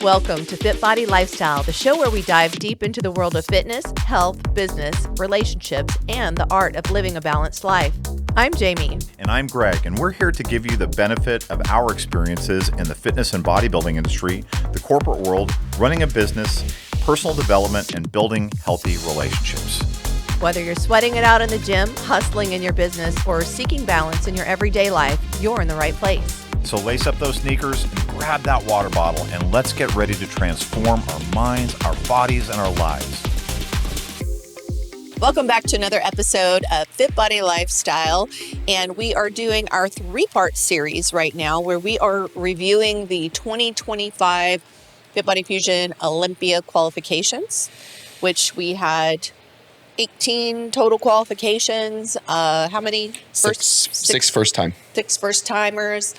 Welcome to FitBody Lifestyle, the show where we dive deep into the world of fitness, health, business, relationships, and the art of living a balanced life. I'm Jamie. And I'm Greg, and we're here to give you the benefit of our experiences in the fitness and bodybuilding industry, the corporate world, running a business, personal development, and building healthy relationships. Whether you're sweating it out in the gym, hustling in your business, or seeking balance in your everyday life, you're in the right place. So lace up those sneakers and grab that water bottle, and let's get ready to transform our minds, our bodies, and our lives. Welcome back to another episode of FitBody Lifestyle, and we are doing our three-part series right now where we are reviewing the 2025 FitBody Fusion Olympia qualifications, which we had 18 total qualifications. How many? Six first-timers.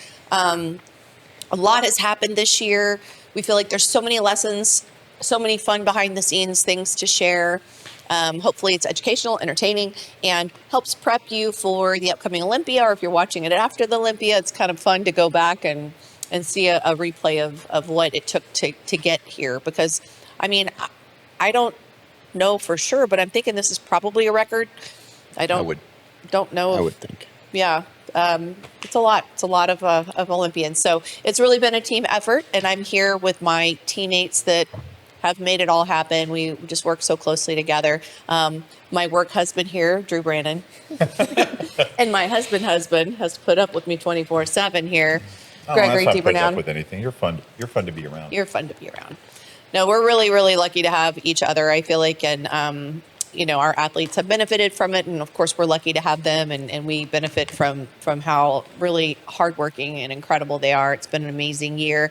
A lot has happened this year. We feel like there's so many lessons, so many fun behind-the-scenes things to share. Hopefully it's educational, entertaining, and helps prep you for the upcoming Olympia, or if you're watching it after the Olympia, it's kind of fun to go back and see a replay of what it took to get here. Because, I mean, I don't know for sure, but I'm thinking this is probably a record. Don't know. I would think. Yeah. It's a lot. It's a lot of Olympians. So it's really been a team effort, and I'm here with my teammates that have made it all happen. We just work so closely together. My work husband here, Drew Brannon, and my husband has put up with me 24/7 here. Gregory That's not putting Brown. up with anything. You're fun to be around. You're fun to be around. No, we're really, really lucky to have each other, I feel like, and our athletes have benefited from it, and of course we're lucky to have them, and we benefit from how really hardworking and incredible they are. It's been an amazing year.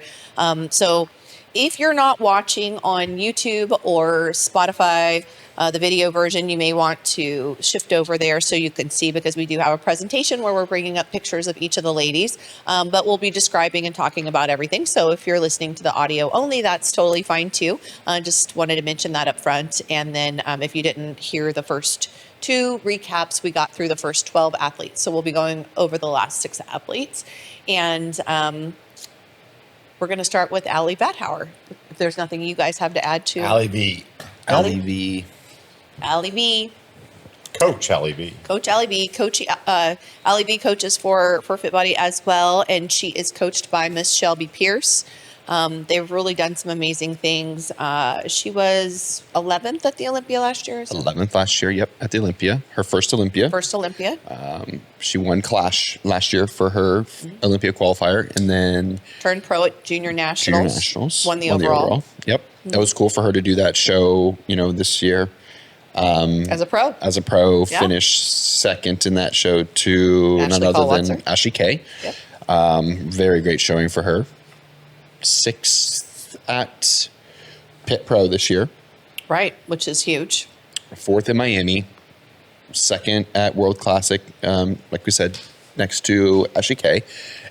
So if you're not watching on YouTube or Spotify, the video version, you may want to shift over there so you can see, because we do have a presentation where we're bringing up pictures of each of the ladies, but we'll be describing and talking about everything. So if you're listening to the audio only, that's totally fine too. Just wanted to mention that up front. And then if you didn't hear the first two recaps, we got through the first 12 athletes. So we'll be going over the last 6 athletes. And we're going to start with Ally Vatthauer. If there's nothing you guys have to add to. Ally V. Coach Ally V. Ally V coaches for FitBody as well, and she is coached by Miss Shelby Pierce. They've really done some amazing things. She was 11th at the Olympia last year. 11th last year, yep, at the Olympia. Her first Olympia. She won Clash last year for her Olympia qualifier, and then turned pro at Junior Nationals. Won the overall. Yep. That was cool for her to do that show, this year. As a pro. Yeah. Finished second in that show to none other than Ashley Kay. Yep. Very great showing for her. 6th at Pit Pro this year. Right, which is huge. 4th in Miami. 2nd at World Classic, like we said, next to Ashley Kay.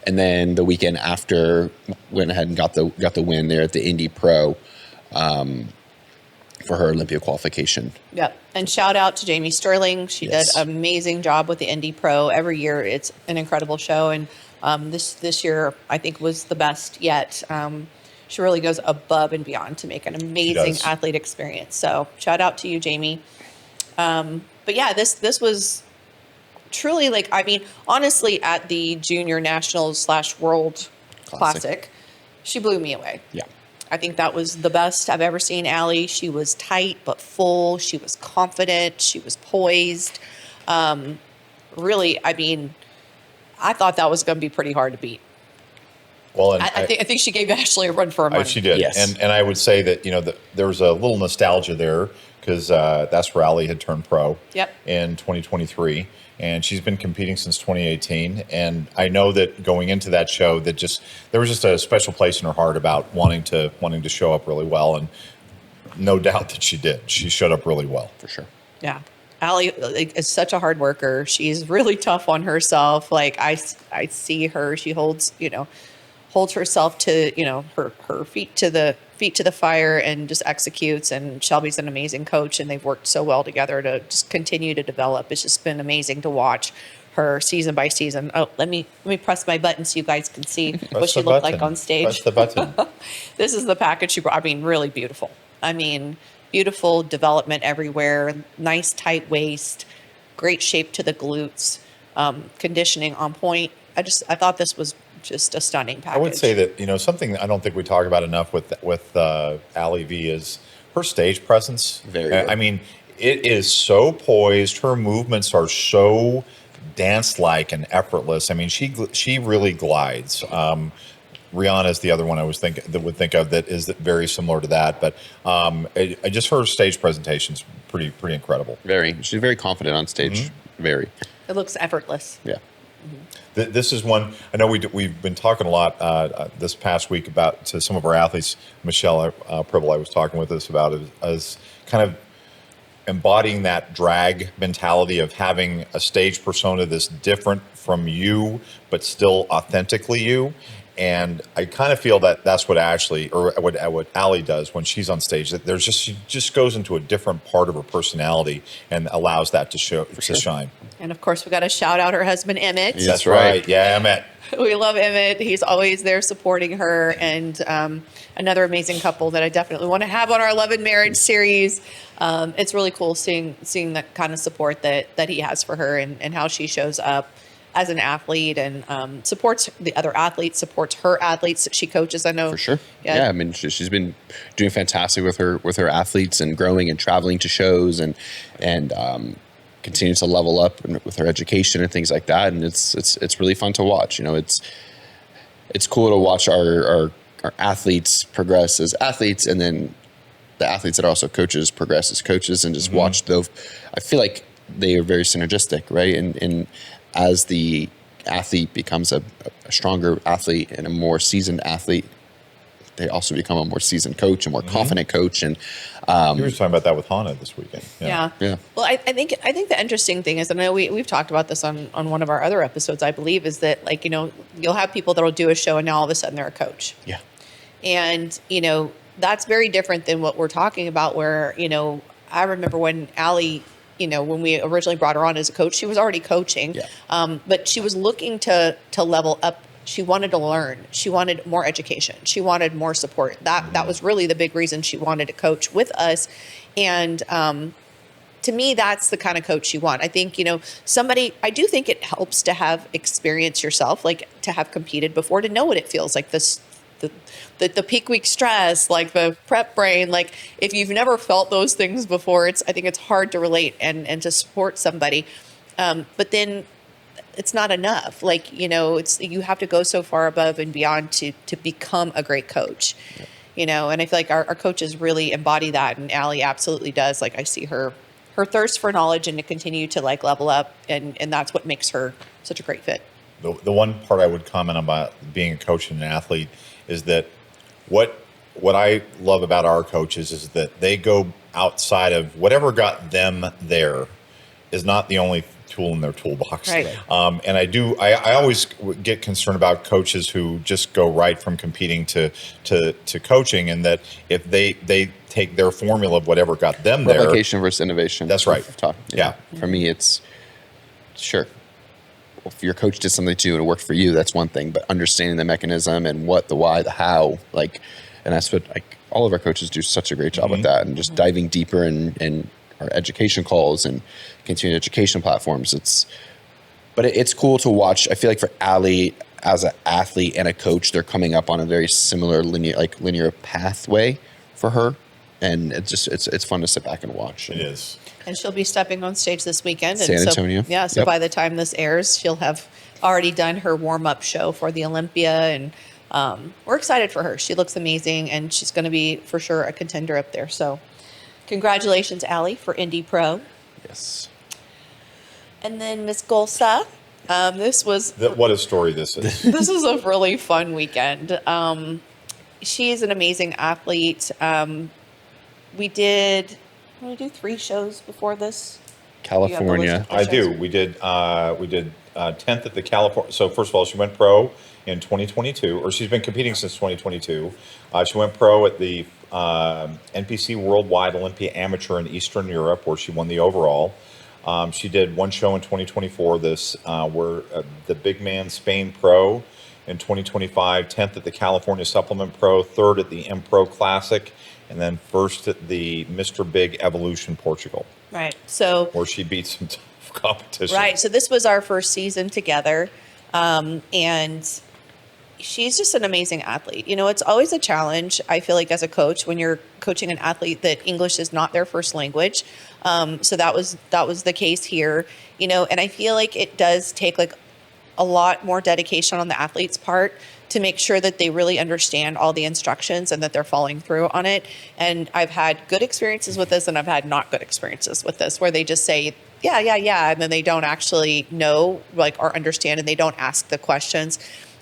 And then the weekend after, went ahead and got the win there at the Indy Pro for her Olympia qualification. Yep. And shout out to Jamie Sterling. She did an amazing job with the Indy Pro. Every year it's an incredible show. And this year I think was the best yet. She really goes above and beyond to make an amazing athlete experience. So shout out to you, Jamie. But yeah, this was truly honestly, at the Junior Nationals / World Classic, she blew me away. Yeah. I think that was the best I've ever seen Ally. She was tight but full. She was confident. She was poised. Really, I thought that was going to be pretty hard to beat. Well, and I think she gave Ashley a run for her money. She did. Yes. And I would say that, there was a little nostalgia there, because that's where Ally had turned pro in 2023. And she's been competing since 2018. And I know that going into that show, there was just a special place in her heart about wanting to show up really well. And no doubt that she did. She showed up really well. For sure. Yeah. Ally is such a hard worker. She's really tough on herself. I see her. She holds herself to, her feet to feet to the fire and just executes. And Shelby's an amazing coach, and they've worked so well together to just continue to develop. It's just been amazing to watch her season by season. Oh, let me press my button so you guys can see what she looked like on stage. Press the button. This is the package she brought. I mean, really beautiful. I mean, beautiful development everywhere. Nice tight waist, great shape to the glutes, conditioning on point. I thought this was just a stunning package. I would say that, something I don't think we talk about enough with Ally V is her stage presence. Very good. I mean, it is so poised. Her movements are so dance-like and effortless. I mean, she really glides. Rihanna is the other one I would think of that is very similar to that. But I just her stage presentation's pretty incredible. She's very confident on stage. Mm-hmm. Very. It looks effortless. Yeah. Mm-hmm. This is one I know we've been talking a lot this past week about to some of our athletes. Michelle Pribble, I was talking with us about as kind of embodying that drag mentality of having a stage persona that's different from you, but still authentically you. And I kind of feel that that's what Ally does when she's on stage. That she just goes into a different part of her personality and allows that to shine. And of course, we got to shout out her husband Emmett. That's right. Yeah, Emmett. We love Emmett. He's always there supporting her, and another amazing couple that I definitely want to have on our Love and Marriage series. It's really cool seeing the kind of support that he has for her and how she shows up as an athlete and supports the other athletes, supports her athletes that she coaches. I know for sure. Yeah, I mean, she's been doing fantastic with her athletes and growing and traveling to shows and continue to level up with her education and things like that. And it's really fun to watch. It's cool to watch our athletes progress as athletes, and then the athletes that are also coaches progress as coaches, and just watch those. I feel like they are very synergistic, right? And as the athlete becomes a stronger athlete and a more seasoned athlete, they also become a more seasoned coach, a more confident coach. And you were talking about that with Hannah this weekend. Yeah. Well, I think the interesting thing is, I know we've talked about this on one of our other episodes, I believe, is that you'll have people that'll do a show and now all of a sudden they're a coach. Yeah. And that's very different than what we're talking about. Where I remember when Ally, when we originally brought her on as a coach, she was already coaching, but she was looking to level up. She wanted to learn. She wanted more education. She wanted more support. That was really the big reason she wanted to coach with us. And to me, that's the kind of coach you want. I think, I do think it helps to have experience yourself, like to have competed before, to know what it feels like, the peak week stress, like the prep brain. Like if you've never felt those things before, I think it's hard to relate and to support somebody. But then it's not enough. Like, you have to go so far above and beyond to become a great coach, and I feel like our coaches really embody that. And Ally absolutely does. Like I see her thirst for knowledge and to continue to level up. And that's what makes her such a great fit. The one part I would comment about being a coach and an athlete is that what I love about our coaches is that they go outside of whatever got them there is not the only tool in their toolbox. Right. And I always get concerned about coaches who just go right from competing to coaching, and that if they take their formula of whatever got them there. Replication versus innovation. That's right. Yeah. For me, it's sure. If your coach did something to you and it worked for you, that's one thing. But understanding the mechanism and what, the why, the how, and that's what all of our coaches do such a great job with that, and just diving deeper in our education calls and continuing education platforms. It's cool to watch. I feel like for Ally as an athlete and a coach, they're coming up on a very similar linear pathway for her, and it's fun to sit back and watch. It is. And she'll be stepping on stage this weekend. San Antonio. So by the time this airs, she'll have already done her warm-up show for the Olympia. And we're excited for her. She looks amazing, and she's going to be, for sure, a contender up there. So congratulations, Ally, for Indy Pro. Yes. And then Miss Gulsah. What a story this is. This is a really fun weekend. She's an amazing athlete. We did 3 shows before this? California. I do. We did 10th at the California. So first of all, she went pro in 2022, or she's been competing since 2022. She went pro at the NPC Worldwide Olympia Amateur in Eastern Europe, where she won the overall. She did one show in 2024, where the Big Man Spain Pro in 2025, 10th at the California Supplement Pro, 3rd at the M Pro Classic, and then 1st at the Mr. Big Evolution Portugal. Right. So where she beat some tough competition. Right. So this was our first season together. And she's just an amazing athlete. You know, it's always a challenge, I feel like, as a coach, when you're coaching an athlete that English is not their first language. So that was the case here, you know, and I feel like it does take like a lot more dedication on the athlete's part to make sure that they really understand all the instructions and that they're following through on it. And I've had good experiences with this, and I've had not good experiences with this, where they just say, yeah, and then they don't actually know, like, or understand, and they don't ask the questions.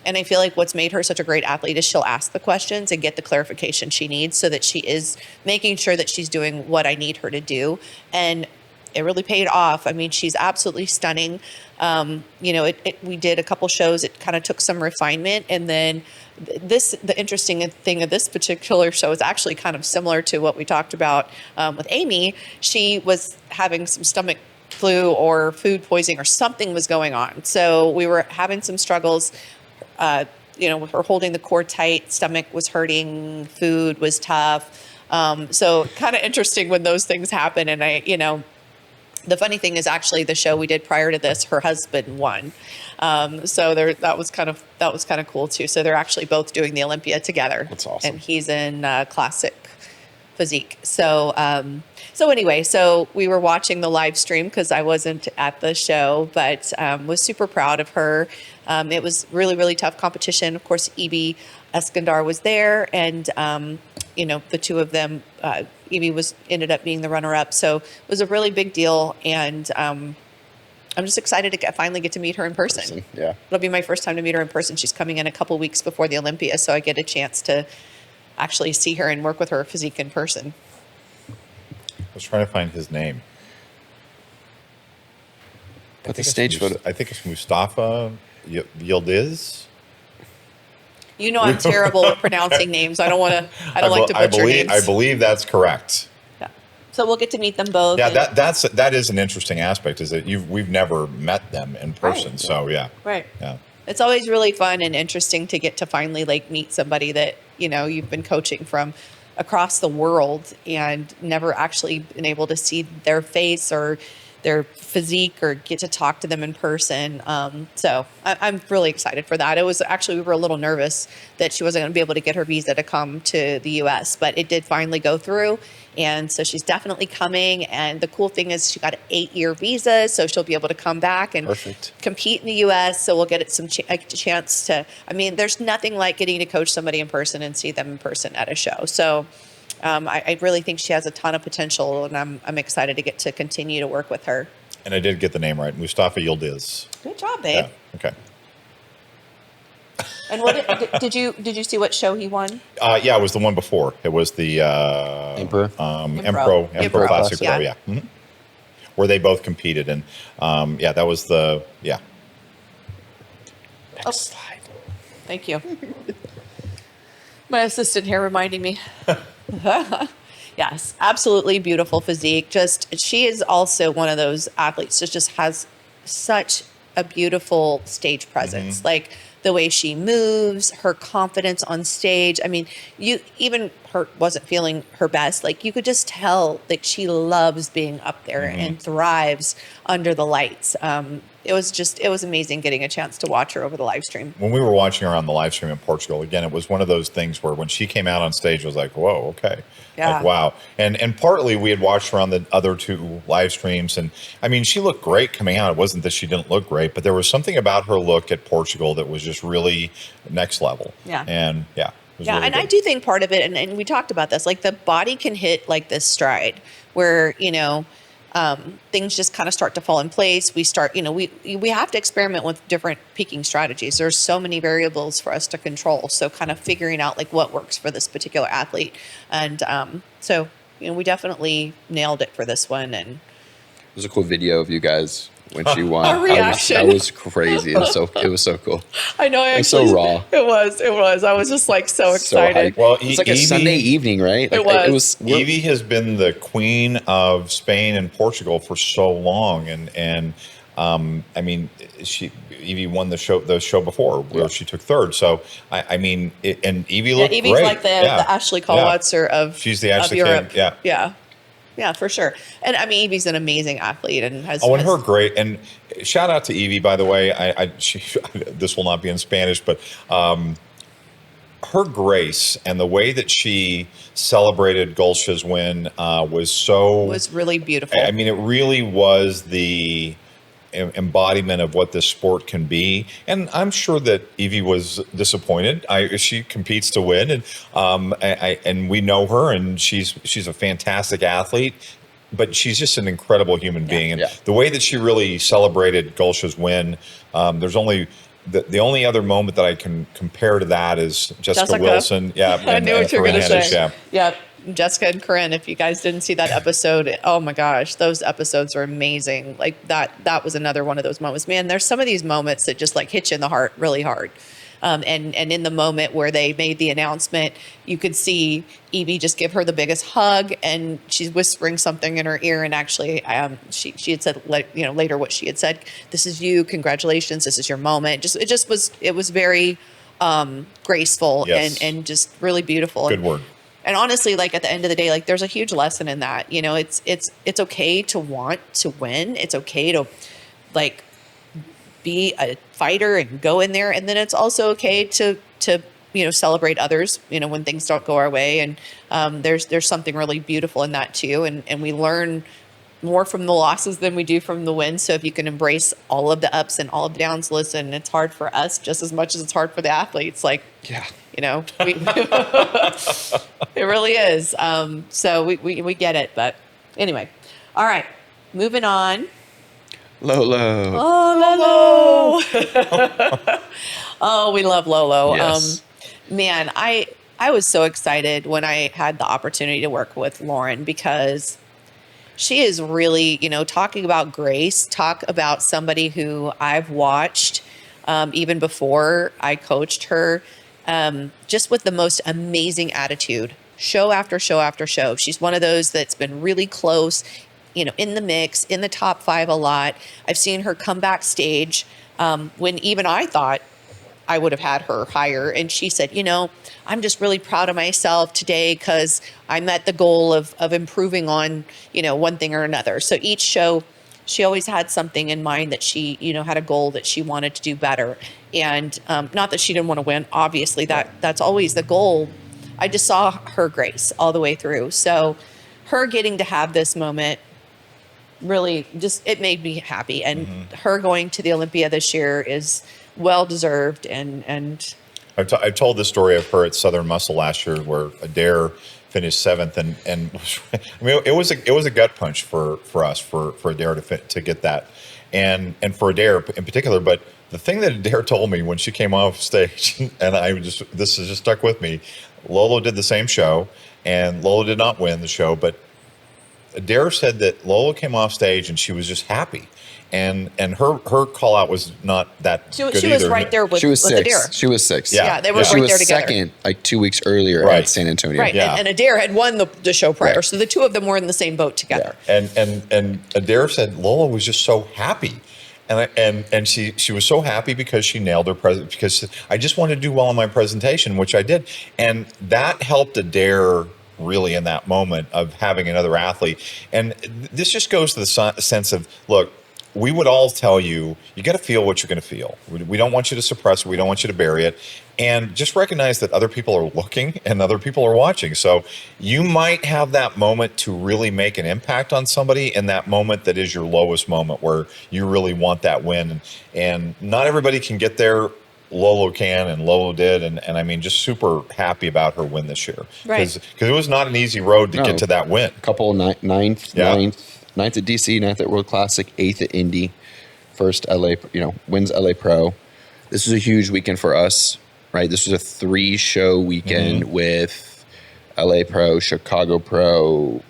And I feel like what's made her such a great athlete is she'll ask the questions and get the clarification she needs, so that she is making sure that she's doing what I need her to do. And it really paid off. I mean, she's absolutely stunning. You know, we did a couple shows. It kind of took some refinement. And then the interesting thing of this particular show is actually kind of similar to what we talked about with Amy. She was having some stomach flu or food poisoning, or something was going on. So we were having some struggles, you know, with her holding the core tight, stomach was hurting, food was tough. So kind of interesting when those things happen. And you know, the funny thing is, actually, the show we did prior to this, her husband won. So that was kind of cool too. So they're actually both doing the Olympia together. That's awesome. And he's in classic physique. So anyway, so we were watching the live stream because I wasn't at the show, but was super proud of her. It was really, really tough competition. Of course, Evie Eskandar was there, and you know, the two of them, Evie ended up being the runner-up. So it was a really big deal, and I'm just excited to finally get to meet her in person. Yeah, it'll be my first time to meet her in person. She's coming in a couple weeks before the Olympia, so I get a chance to actually see her and work with her physique in person. I was trying to find his name. But the stage photo. I think it's Mustafa Yildiz. You know, I'm terrible with pronouncing names. I don't like to butcher names. I believe that's correct. Yeah. So we'll get to meet them both. Yeah, that is an interesting aspect, is that we've never met them in person. Right. So yeah. Right. Yeah. It's always really fun and interesting to get to finally like meet somebody that, you know, you've been coaching from across the world and never actually been able to see their face or their physique or get to talk to them in person. So I'm really excited for that. It was actually, we were a little nervous that she wasn't going to be able to get her visa to come to the US, but it did finally go through. And so she's definitely coming. And the cool thing is she got an 8-year visa, so she'll be able to come back and compete in the US. So we'll get it a chance to, I mean, there's nothing like getting to coach somebody in person and see them in person at a show. So I really think she has a ton of potential, and I'm excited to get to continue to work with her. And I did get the name right, Mustafa Yildiz. Good job, babe. Yeah. Okay. And what did you see what show he won? Yeah, it was the one before. It was the Emperor Classic Pro. Yeah. Mm-hmm. Where they both competed, and yeah, that was the Next slide. Thank you. My assistant here reminding me. Yes, absolutely beautiful physique. She is also one of those athletes that just has such a beautiful stage presence. Mm-hmm. Like the way she moves, her confidence on stage. I mean, her wasn't feeling her best. Like you could just tell that she loves being up there and thrives under the lights. It was amazing getting a chance to watch her over the live stream. When we were watching her on the live stream in Portugal, again, it was one of those things where when she came out on stage, it was like, whoa, okay. Yeah. Like, wow. And partly we had watched her on the other two live streams. And I mean, she looked great coming out. It wasn't that she didn't look great, but there was something about her look at Portugal that was just really next level. Yeah. And yeah. Yeah, really and good. I do think part of it, and we talked about this, like the body can hit like this stride where, you know, things just kind of start to fall in place. We start, you know, we have to experiment with different peaking strategies. There's so many variables for us to control. So kind of figuring out like what works for this particular athlete. And so, you know, we definitely nailed it for this one. And there's a cool video of you guys when she won. Our reaction. That was crazy. It was so cool. I know. It was so raw. It was. I was just like so excited. Well, it's like a Sunday evening, right? Like, it was. Evie has been the queen of Spain and Portugal for so long, and I mean, Evie won the show before where she took third. So and Evie looked Evie's great. like the Ashley Kallwatzer of she's the Ashley Europe. King. Yeah, for sure. And I mean, Evie's an amazing athlete and has. And her great. And shout out to Evie, by the way. This will not be in Spanish, but her grace and the way that she celebrated Gulsah's win was really beautiful. I mean, it really was the embodiment of what this sport can be, and I'm sure that Evie was disappointed. She competes to win, and we know her, and she's a fantastic athlete, but she's just an incredible human being. And the way that she really celebrated Gulsah's win, there's only the only other moment that I can compare to that is Jessica Wilson. Yeah, I knew what you were going to say. Yeah. Jessica and Karin, if you guys didn't see that episode, oh my gosh, those episodes are amazing. Like that was another one of those moments. Man, there's some of these moments that just like hit you in the heart really hard. And in the moment where they made the announcement, you could see Evie just give her the biggest hug, and she's whispering something in her ear. And actually, she had said, later what she had said, "This is you. Congratulations. This is your moment." It was very graceful and just really beautiful. Good word. And honestly, like at the end of the day, like there's a huge lesson in that. You know, it's okay to want to win. It's okay to like be a fighter and go in there, and then it's also okay to celebrate others. You know, when things don't go our way, and there's something really beautiful in that too. And we learn more from the losses than we do from the wins. So if you can embrace all of the ups and all of the downs, listen, it's hard for us just as much as it's hard for the athletes. Like, it really is. So we get it. But anyway, all right, moving on. Lolo. Oh, Lolo. Oh, we love Lolo. Yes. Man, I was so excited when I had the opportunity to work with Lauren, because she is really, talking about grace, talk about somebody who I've watched even before I coached her, just with the most amazing attitude, show after show after show. She's one of those that's been really close, in the mix, in the top 5 a lot. I've seen her come backstage when even I thought I would have had her higher. And she said, I'm just really proud of myself today because I met the goal of improving on, one thing or another. So each show, she always had something in mind that she, had a goal that she wanted to do better. And not that she didn't want to win. Obviously, that's always the goal. I just saw her grace all the way through. So her getting to have this moment really it made me happy. And her going to the Olympia this year is well-deserved. And I've told this story of her at Southern Muscle last year where Adair finished 7th, and I mean, it was a gut punch for us, for Adair to get that, and for Adair in particular. But the thing that Adair told me when she came off stage, and this has just stuck with me, Lolo did the same show, and Lolo did not win the show, but Adair said that Lolo came off stage and she was just happy. And her call out was not that good either. She was right there with Adair. She was 6. Yeah, they were right there together. She was second, like 2 weeks earlier at San Antonio. Right, and Adair had won the show prior, so the two of them were in the same boat together. Yeah. And Adair said Lola was just so happy. And she was so happy because she nailed her because I just wanted to do well on my presentation, which I did. And that helped Adair really in that moment of having another athlete. And this just goes to the sense of, look, we would all tell you, you got to feel what you're going to feel. We don't want you to suppress it. We don't want you to bury it. And just recognize that other people are looking and other people are watching. So you might have that moment to really make an impact on somebody in that moment that is your lowest moment where you really want that win. And not everybody can get there. Lolo can, and Lolo did, and I mean, just super happy about her win this year. Because it was not an easy road to get to that win. A couple ninth at DC, 9th at World Classic, 8th at Indy, first LA, wins LA Pro. This was a huge weekend for us, right? This was a 3-show weekend with LA Pro, Chicago Pro,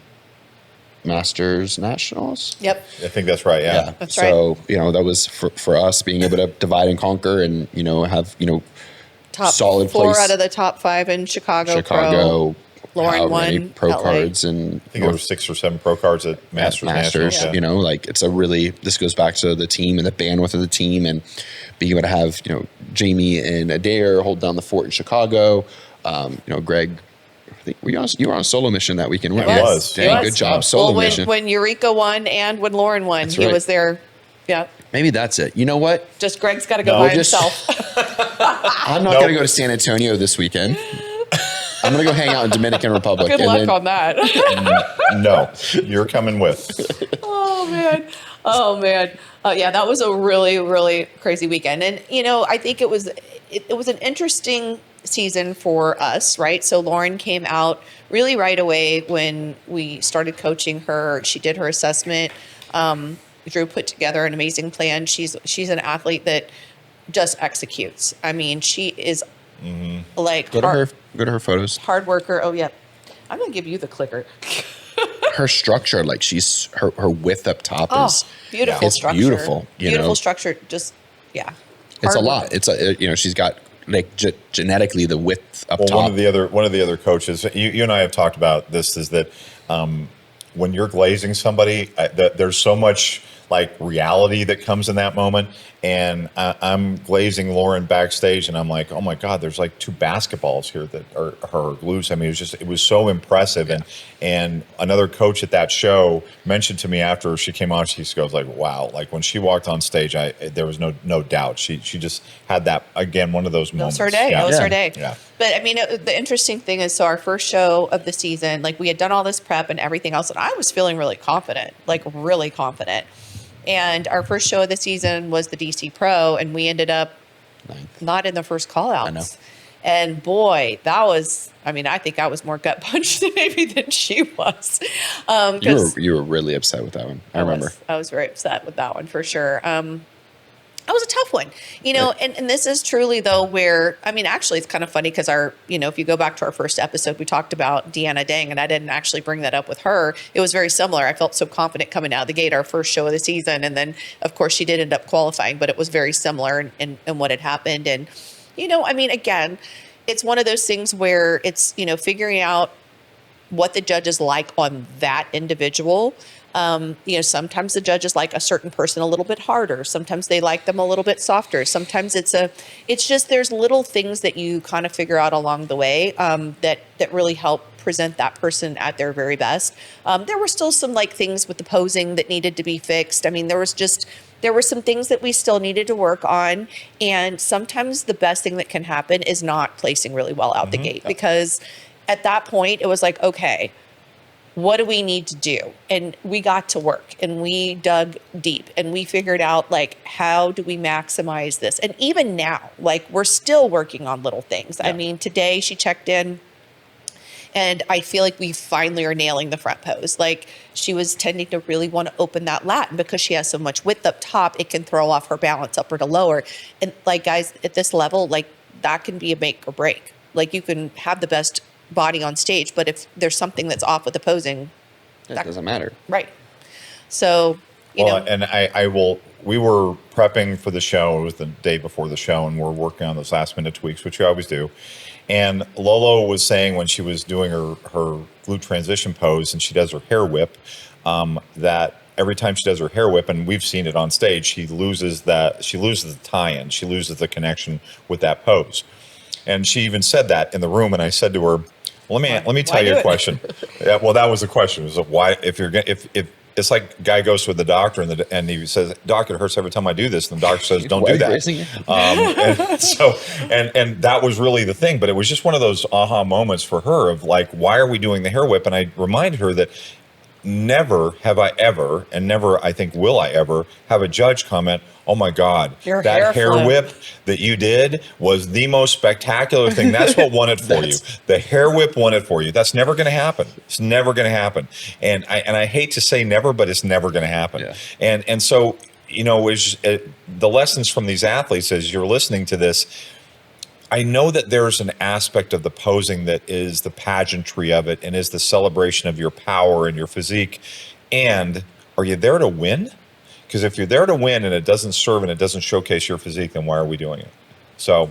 Masters Nationals. Yep. I think that's right. Yeah. That's So, that was for us being able to divide and conquer and, have, Top solid 4 place. out of the top 5 in Chicago. Pro. Lauren however many won pro LA. cards, and I think there were 6 or 7 pro cards at Masters. Masters. Yeah. It's a really, this goes back to the team and the bandwidth of the team, and being able to have, Jamie and Adair hold down the fort in Chicago. Greg, I think you were on a solo mission that weekend. Yeah, weren't you? was. Dang, He good was. job. Solo when, mission. When Eureka won and when Lauren won, That's he right. was there. Yeah. Maybe that's it. You know what? Just Greg's got to go No, by just- himself. I'm not going to go to San Antonio this weekend. I'm going to go hang out in Dominican Republic. Good and luck then, on that. No, you're coming with. Oh man. Yeah, that was a really, really crazy weekend. And, I think it was an interesting season for us, right? So Lauren came out really right away when we started coaching her. She did her assessment. Drew put together an amazing plan. She's an athlete that just executes. I mean, she is like go to her photos. hard worker. Oh yeah. I'm going to give you the clicker. Her structure, like her width up top is beautiful it's structure. beautiful. Beautiful structure. Just, yeah. It's a Hard lot. work. It's she's got like genetically the width up Well, top. one of the other coaches, you and I have talked about this, is that when you're glazing somebody, there's so much like reality that comes in that moment. And I'm glazing Lauren backstage, and I'm like, oh my God, there's like 2 basketballs here that are her glutes. I mean, it was so impressive. Yeah. And another coach at that show mentioned to me after she came on, she goes like, wow, like when she walked on stage, there was no doubt. She just had that, again, one of those moments. That was her day. Yeah. That was her day. Yeah. But I mean, the interesting thing is, so our first show of the season, like we had done all this prep and everything else, and I was feeling really confident, like really confident. And our first show of the season was the DC Pro, and we ended up not in the first call outs. I know. And boy, I think I was more gut punched than she was. You were really upset with that one. I remember. I was very upset with that one for sure. That was a tough one, and this is truly though where, actually it's kind of funny because if you go back to our first episode, we talked about Deanna Dang, and I didn't actually bring that up with her. It was very similar. I felt so confident coming out of the gate, our first show of the season. And then of course she did end up qualifying, but it was very similar in what had happened. And, again, it's one of those things where it's, figuring out what the judges like on that individual. Sometimes the judges like a certain person a little bit harder. Sometimes they like them a little bit softer. Sometimes it's just there's little things that you kind of figure out along the way that really help present that person at their very best. There were still some things with the posing that needed to be fixed. I mean, there were some things that we still needed to work on. And sometimes the best thing that can happen is not placing really well out the gate, because at that point it was like, okay, what do we need to do? And we got to work, and we dug deep, and we figured out how do we maximize this? And even now, we're still working on little things. Yeah. I mean, today she checked in, and I feel like we finally are nailing the front pose. She was tending to really want to open that lat, and because she has so much width up top, it can throw off her balance upper to lower. And guys, at this level, that can be a make or break. You can have the best body on stage, but if there's something that's off with the posing, that doesn't matter. Right. So, and we were prepping for the show. It was the day before the show, and we're working on those last minute tweaks, which we always do. And Lolo was saying when she was doing her glute transition pose and she does her hair whip, that every time she does her hair whip, and we've seen it on stage, she loses the tie-in. She loses the connection with that pose. And she even said that in the room, and I said to her, let me tell you a question. Yeah, well, that was the question. It was why, if it's like guy goes to the doctor and he says, "Doc, it hurts every time I do this," and the doctor says, "Don't do that." And that was really the thing. But it was just one of those aha moments for her of why are we doing the hair whip? And I reminded her that never have I ever, and never I think will I ever, have a judge comment, "Oh my God, that hair whip that you did was the most spectacular thing. That's what won it for you. The hair whip won it for you." That's never going to happen. It's never going to happen. And I hate to say never, but it's never going to happen. Yeah. And so, the lessons from these athletes as you're listening to this, I know that there's an aspect of the posing that is the pageantry of it and is the celebration of your power and your physique. And are you there to win? Because if you're there to win and it doesn't serve and it doesn't showcase your physique, then why are we doing it? So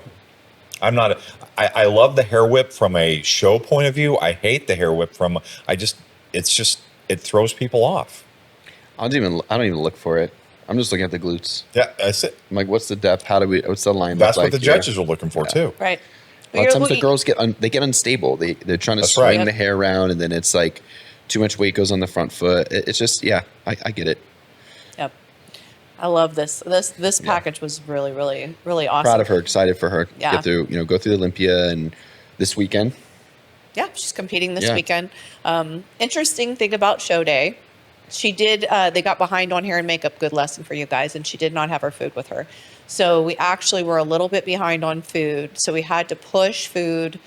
I'm not, I love the hair whip from a show point of view. I hate the hair whip from, it throws people off. I don't even look for it. I'm just looking at the glutes. Yeah, that's it. I'm like, what's the depth? What's the line? That's look what like the here? judges are looking for too. Right. A lot of times the girls get unstable. They're trying to That's swing right. the hair around, and then it's like too much weight goes on the front foot. It's just, I get it. Yep. I love this. This package was really, really, really awesome. Proud of her, excited for her. Yeah. Go through Olympia and this weekend. Yeah, she's competing this weekend. Interesting thing about show day, she did, they got behind on hair and makeup, good lesson for you guys, and she did not have her food with her. So we actually were a little bit behind on food. So we had to push food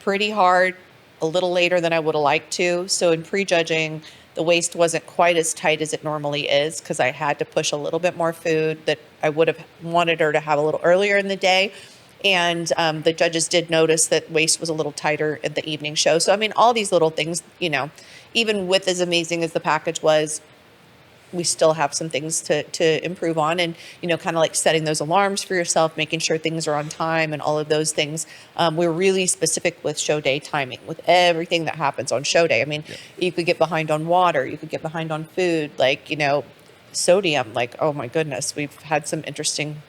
pretty hard, a little later than I would have liked to. So in prejudging, the waist wasn't quite as tight as it normally is because I had to push a little bit more food that I would have wanted her to have a little earlier in the day. And the judges did notice that waist was a little tighter at the evening show. So, I mean, all these little things, even with as amazing as the package was, we still have some things to improve on. And, kind of like setting those alarms for yourself, making sure things are on time and all of those things. We're really specific with show day timing, with everything that happens on show day. I mean, you could get behind on water, you could get behind on food, sodium, oh my goodness, we've had some interesting,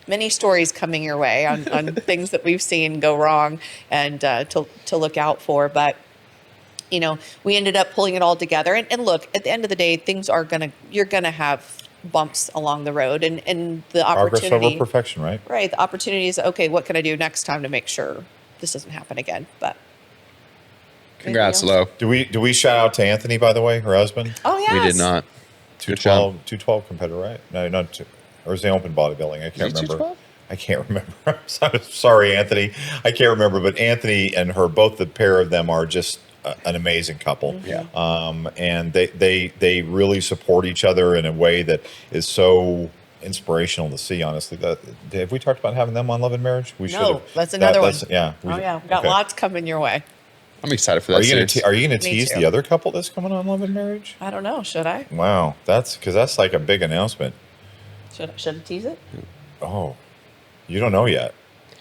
many stories coming your way on things that we've seen go wrong and to look out for. But, we ended up pulling it all together. And look, at the end of the day, you're going to have bumps along the road and the opportunity. Progress over perfection, right? Right. The opportunity is, okay, what can I do next time to make sure this doesn't happen again? But congrats, Lo. Do we shout out to Anthony, by the way, her husband? Oh, yes. We did not. 212 competitor, right? No, not two. Or is it open bodybuilding? I can't remember. 212? I can't remember. Sorry, Anthony. I can't remember. But Anthony and her, both the pair of them are just an amazing couple. Yeah. And they really support each other in a way that is so inspirational to see, honestly. Have we talked about having them on Love and Marriage? We should have. That's another one. Yeah. We've got lots coming your way. I'm excited for that. Are you going to Me tease too. the other couple that's coming on Love and Marriage? I don't know. Should I? Wow. That's like a big announcement. Should I tease it? Oh, you don't know yet.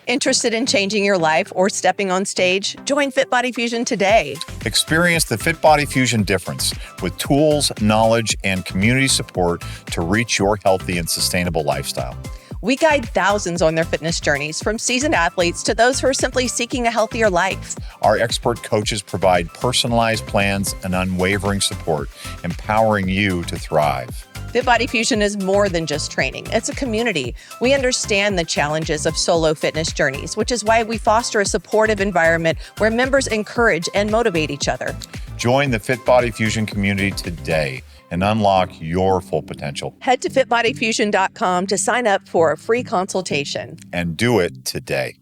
Interested in changing your life or stepping on stage? Join FitBody Fusion today. Experience the FitBody Fusion difference with tools, knowledge, and community support to reach your healthy and sustainable lifestyle. We guide thousands on their fitness journeys, from seasoned athletes to those who are simply seeking a healthier life. Our expert coaches provide personalized plans and unwavering support, empowering you to thrive. FitBody Fusion is more than just training. It's a community. We understand the challenges of solo fitness journeys, which is why we foster a supportive environment where members encourage and motivate each other. Join the FitBody Fusion community today and unlock your full potential. Head to fitbodyfusion.com to sign up for a free consultation. And do it today.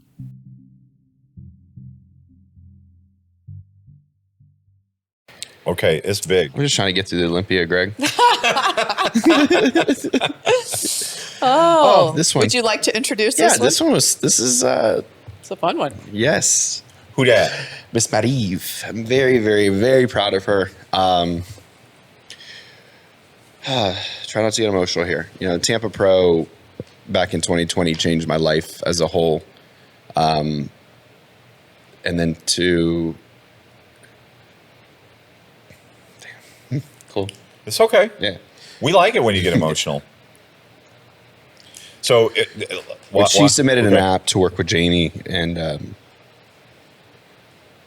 Okay, it's big. We're just trying to get through the Olympia, Greg. Oh, this one. Would you like to introduce this one? This is It's a fun one. yes. Who dat? Miss Marie-Eve. I'm very, very, very proud of her. Try not to get emotional here. Tampa Pro back in 2020 changed my life as a whole. And then to... Damn. Cool. It's okay. Yeah. We like it when you get emotional. So, She submitted an app to work with Jamie, and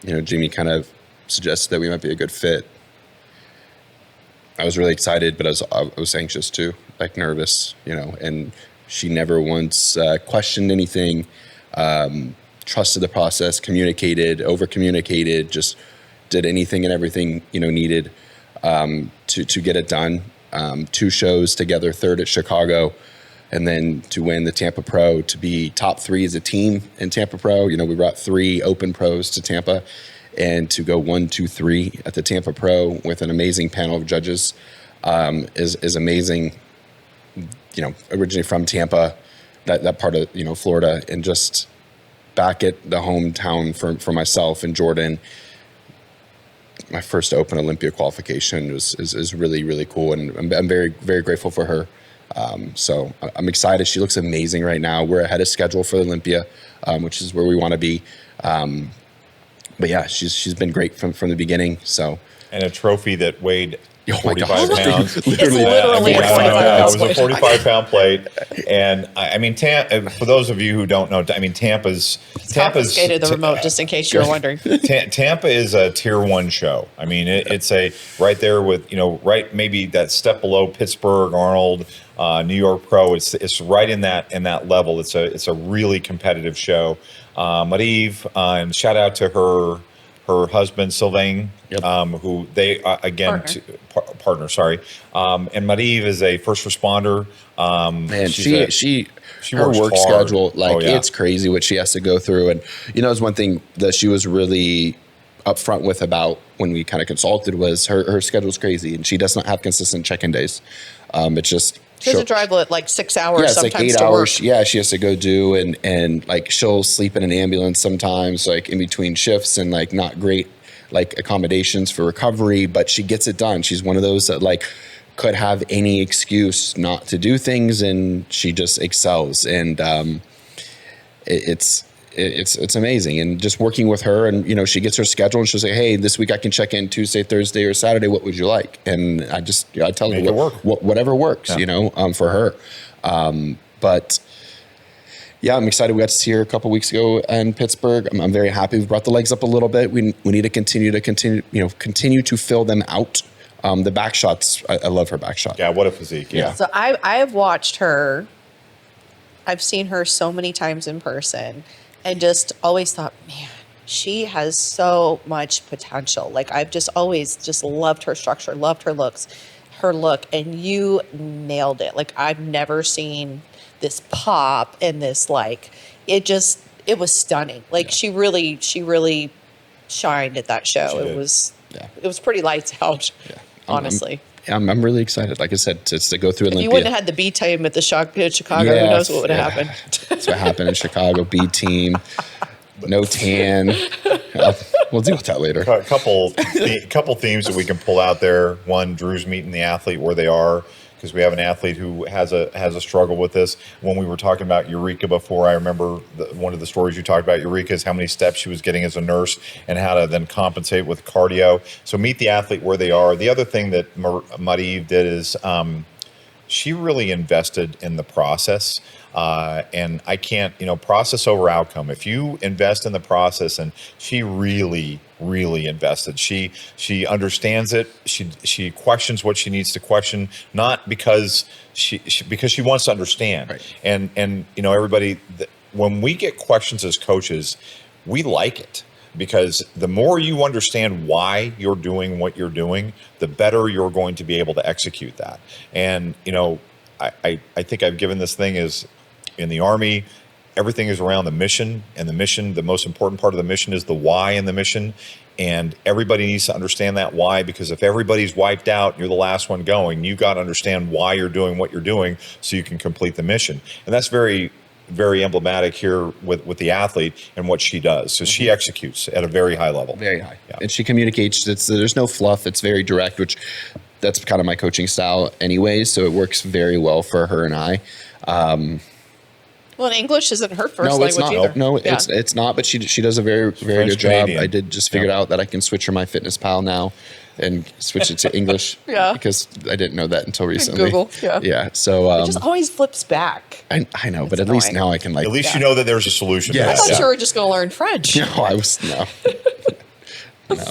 Jamie kind of suggested that we might be a good fit. I was really excited, but I was anxious too, nervous, and she never once questioned anything, trusted the process, communicated, over-communicated, just did anything and everything, needed to get it done. 2 shows together, 3rd at Chicago, and then to win the Tampa Pro, to be top 3 as a team in Tampa Pro. We brought 3 open pros to Tampa, and to go 1, 2, 3 at the Tampa Pro with an amazing panel of judges is amazing. Originally from Tampa, that part of Florida, and just back at the hometown for myself and Jordan. my first Open Olympia qualification is really, really cool. And I'm very, very grateful for her. So I'm excited. She looks amazing right now. We're ahead of schedule for Olympia, which is where we want to be. But yeah, she's been great from the beginning. So, and a trophy that weighed 45 pounds. Literally it was a 45-pound plate. And I mean, for those of you who don't know, I mean, Tampa's confiscated the remote, just in case you were wondering. Tampa is a tier 1 show. I mean, it's a right there with, right maybe that step below Pittsburgh, Arnold, New York Pro. It's right in that level. It's a really competitive show. Marie-Eve, and shout out to her husband Sylvain, who they partner. Sorry, and Marie-Eve is a first responder. Man, she her work hard. Schedule, it's crazy what she has to go through. And it's one thing that she was really upfront with about when we kind of consulted was her schedule's crazy, and she does not have consistent check-in days. It's just. She has to drive like 6 hours, it's sometimes like 8 to hours. work. Yeah, she has to go do and like she'll sleep in an ambulance sometimes, like in between shifts, and like not great like accommodations for recovery, but she gets it done. She's one of those that like could have any excuse not to do things, and she just excels. And it's amazing. And just working with her, and she gets her schedule, and she'll say, hey, this week I can check in Tuesday, Thursday, or Saturday. What would you like? And I tell her whatever works, for her. But yeah, I'm excited. We got to see her a couple weeks ago in Pittsburgh. I'm very happy. We brought the legs up a little bit. We need to continue to fill them out. The back shots, I love her back shot. Yeah, what a physique. Yeah. So I have watched her. I've seen her so many times in person, and just always thought, man, she has so much potential. Like I've just always just loved her structure, loved her look, and you nailed it. Like I've never seen this pop and this it was stunning. Like she really shined at that show. It was pretty lights out. Yeah. Honestly. I'm really excited. Like I said, to go through Olympia. If you wouldn't have had the B team at the Chicago, who knows what would have happened. That's what happened in Chicago. B team, no tan. We'll deal with that later. A couple themes that we can pull out there. One, Drew's meeting the athlete where they are, because we have an athlete who has a struggle with this. When we were talking about Eureka before, I remember one of the stories you talked about Eureka is how many steps she was getting as a nurse and how to then compensate with cardio. So meet the athlete where they are. The other thing that Marie-Eve did is she really invested in the process. And I can't, process over outcome. If you invest in the process, and she really invested. She understands it. She questions what she needs to question, not because because she wants to understand. Right. And everybody, when we get questions as coaches, we like it. Because the more you understand why you're doing what you're doing, the better you're going to be able to execute that. And, I think I've given this thing is in the Army, everything is around the mission, and the most important part of the mission is the why in the mission. And everybody needs to understand that why, because if everybody's wiped out and you're the last one going, you got to understand why you're doing what you're doing so you can complete the mission. And that's very, very emblematic here with the athlete and what she does. So she executes at a very high level. Very high. Yeah. And she communicates. There's no fluff. It's very direct, which that's kind of my coaching style anyways. So it works very well for her and I. Well, English isn't her first language either. No, it's not. But she does a very, very good job. I did just figured out that I can switch her MyFitnessPal now and switch it to English. Because I didn't know that until recently. Google. Yeah. So it just always flips back. I know, but at least now I can At least you know that there's a solution. I thought you were just going to learn French. No, no.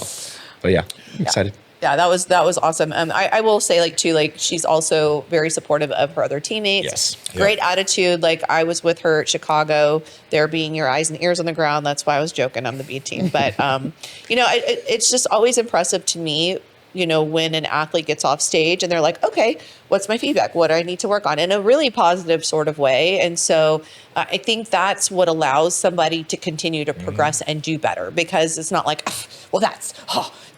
But yeah, I'm excited. Yeah, that was awesome. I will say, she's also very supportive of her other teammates. Yes. Great attitude. Like, I was with her at Chicago, there being your eyes and ears on the ground. That's why I was joking on the B team. But, it's just always impressive to me, when an athlete gets off stage and they're like, okay, what's my feedback? What do I need to work on? In a really positive sort of way. And so I think that's what allows somebody to continue to progress and do better, because it's not like,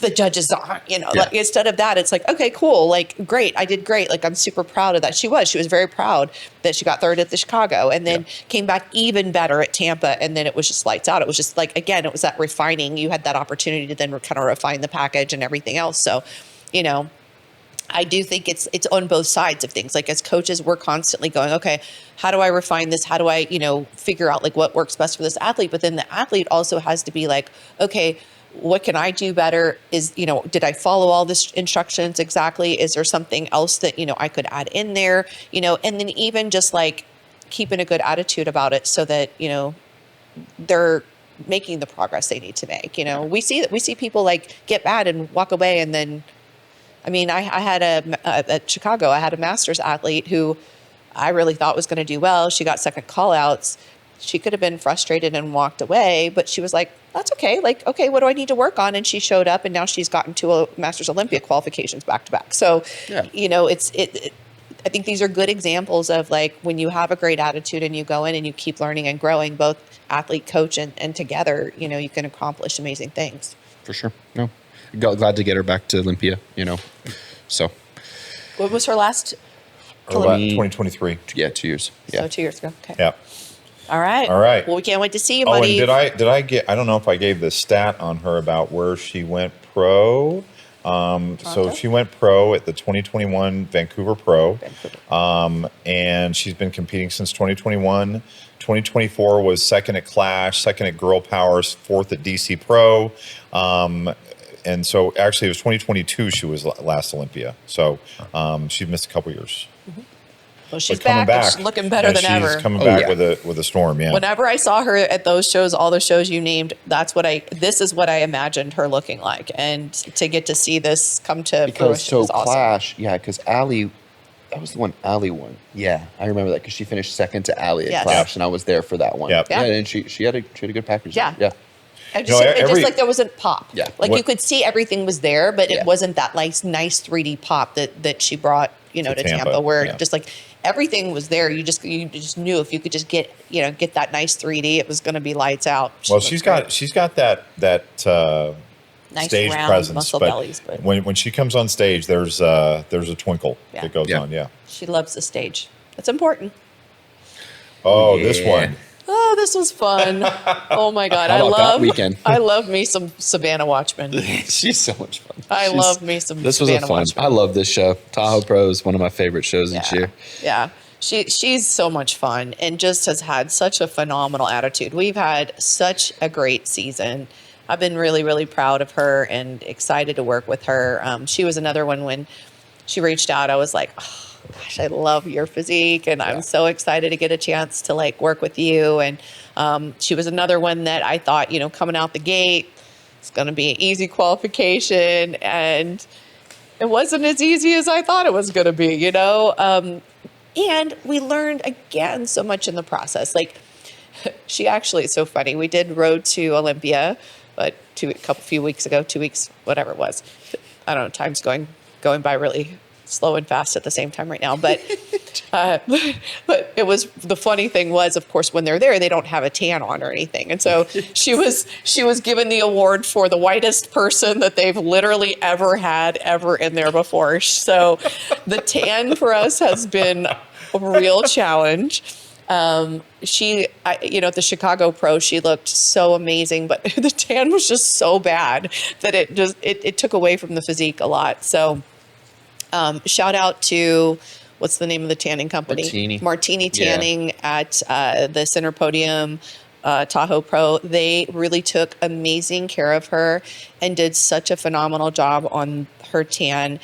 the judges aren't, like, instead of that, it's like, okay, cool. Like, great. I did great. Like, I'm super proud of that. She was very proud that she got third at the Chicago and then came back even better at Tampa. And then it was just lights out. It was just like, again, it was that refining. You had that opportunity to then kind of refine the package and everything else. So, I do think it's on both sides of things. Like, as coaches, we're constantly going, okay, how do I refine this? How do I, figure out like what works best for this athlete? But then the athlete also has to be like, okay, what can I do better? Did I follow all the instructions exactly? Is there something else that, I could add in there, and then even just like keeping a good attitude about it so that, they're making the progress they need to make. We see people like get mad and walk away. And then, I had at Chicago, I had a master's athlete who I really thought was going to do well. She got second call outs. She could have been frustrated and walked away, but she was like, that's okay. Like, okay, what do I need to work on? And she showed up and now she's gotten to a Masters Olympia qualifications back to back. So, I think these are good examples of like when you have a great attitude and you go in and you keep learning and growing, both athlete, coach, and together, you can accomplish amazing things. For sure. No, glad to get her back to Olympia, so. What was her last? 2023. Yeah, 2 years. Yeah. So 2 years ago. Okay. Yeah. All right. Well, we can't wait to see you, buddy. And I don't know if I gave the stat on her about where she went pro. So she went pro at the 2021 Vancouver Pro. And she's been competing since 2021. 2024 was second at Clash, second at Girl Powers, fourth at DC Pro. And so actually it was 2022 she was last Olympia. So she missed a couple years. Mm-hmm. Well, she's back. She's looking better than ever. She's coming back with a storm. Yeah. Whenever I saw her at those shows, all the shows you named, this is what I imagined her looking like, and to get to see this come to fruition is awesome. Clash, because Ally, that was the one Ally won. Yeah, I remember that because she finished second to Ally at Clash, and I was there for that one. Yeah, and she had a good package. Yeah. Yeah. Just like there wasn't pop. Yeah. You could see everything was there, but it wasn't that nice 3D pop that she brought, to Tampa where just like everything was there. You just knew if you could just get that nice 3D, it was going to be lights out. Well, she's got that nice stage round presence, muscle but bellies. But when she comes on stage, there's a twinkle that goes on. Yeah. She loves the stage. That's important. Oh, this one. Oh, this was fun. Oh my God. I love me some Savannah Watchman. She's so much fun. I love me some This was Savannah a fun. Watchman. I love this show. Tahoe Pro is one of my favorite shows each year. Yeah. She's so much fun and just has had such a phenomenal attitude. We've had such a great season. I've been really, really proud of her and excited to work with her. She was another one when she reached out. I was like, oh, gosh, I love your physique, and I'm so excited to get a chance to like work with you. And she was another one that I thought, coming out the gate, it's going to be an easy qualification, and it wasn't as easy as I thought it was going to be, and we learned again so much in the process. Like, she actually, it's so funny. We did Road to Olympia, but few weeks ago, 2 weeks, whatever it was. I don't know. Time's going by really slow and fast at the same time right now. But but it was, the funny thing was, of course, when they're there, they don't have a tan on or anything. And so she was given the award for the whitest person that they've literally ever had in there before. So the tan for us has been a real challenge. At the Chicago Pro, she looked so amazing, but the tan was just so bad that it took away from the physique a lot. So shout out to, what's the name of the tanning company? Martini Tanning at the Center Podium, Tahoe Pro. They really took amazing care of her and did such a phenomenal job on her tan.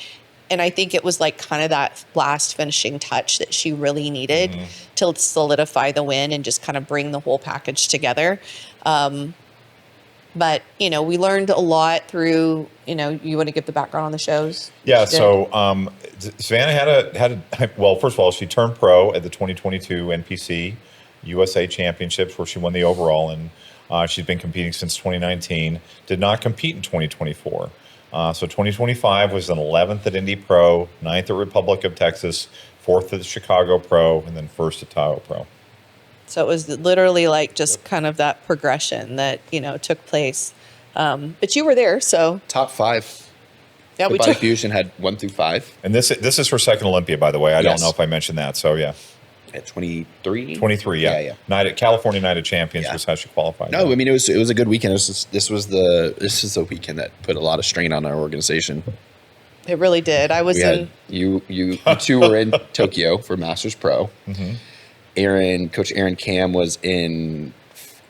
And I think it was like kind of that last finishing touch that she really needed to solidify the win and just kind of bring the whole package together. But, we learned a lot through, you want to give the background on the shows? Yeah. So Savannah well, first of all, she turned pro at the 2022 NPC USA Championships where she won the overall. And she's been competing since 2019, did not compete in 2024. So 2025 was an 11th at Indy Pro, 9th at Republic of Texas, 4th at Chicago Pro, and then 1st at Tahoe Pro. So it was literally like just kind of that progression that, took place But you were there, so Top 5. yeah, we FitBody took. Fusion had 1 through 5 And this is her second Olympia, by the way. I don't know if I mentioned that. So yeah, at 23. 23. Yeah. California Night of Champions was how she qualified. No, I mean it was a good weekend. This is a weekend that put a lot of strain on our organization. It really did. I was You two were in Tokyo for Masters Pro. Mm-hmm. Coach Aaron Cam was in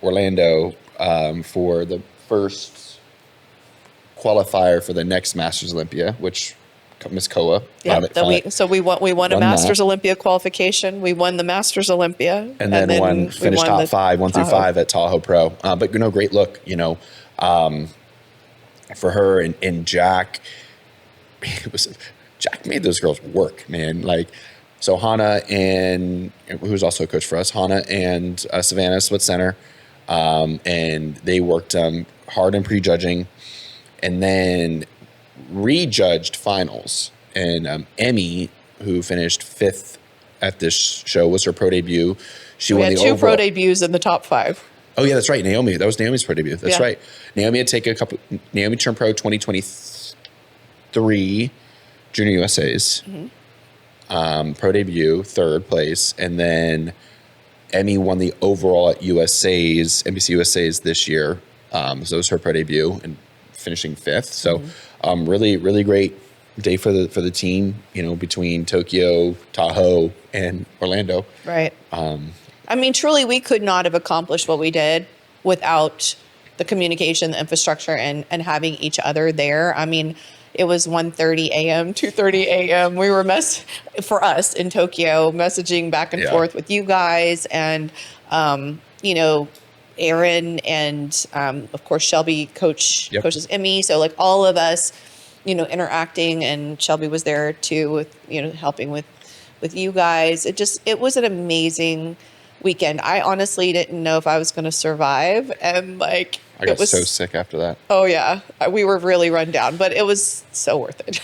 Orlando for the first qualifier for the next Masters Olympia, which Miss Koa. Yeah, we won a Masters Olympia qualification. We won the Masters Olympia, and then finished top 5, 1 through 5 at Tahoe Pro. But great look, for her and Jack. Jack made those girls work, man. So Hannah and who was also a coach for us, Hannah and Savannah split center, and they worked hard in prejudging, and then rejudged finals. And Emmy, who finished 5th at this show, was her pro debut. We had 2 pro debuts in the top 5. Oh yeah, that's right. Naomi. That was Naomi's pro debut. That's right. Naomi had taken Naomi turned pro 2023 Junior USA's. Pro debut, 3rd place, and then Emmy won the overall at NBC USA's this year. So it was her pro debut and finishing 5th. So really, really great day for the team, between Tokyo, Tahoe, and Orlando. Right. I mean, truly, we could not have accomplished what we did without the communication, the infrastructure, and having each other there. I mean, it was 1:30 a.m., 2:30 a.m. We were for us in Tokyo, messaging back and forth with you guys, and Aaron and of course Shelby coaches Emmy. So all of us, interacting, and Shelby was there too with helping with you guys. It was an amazing weekend. I honestly didn't know if I was going to survive, and I got so sick after that. Oh yeah, we were really run down, but it was so worth it.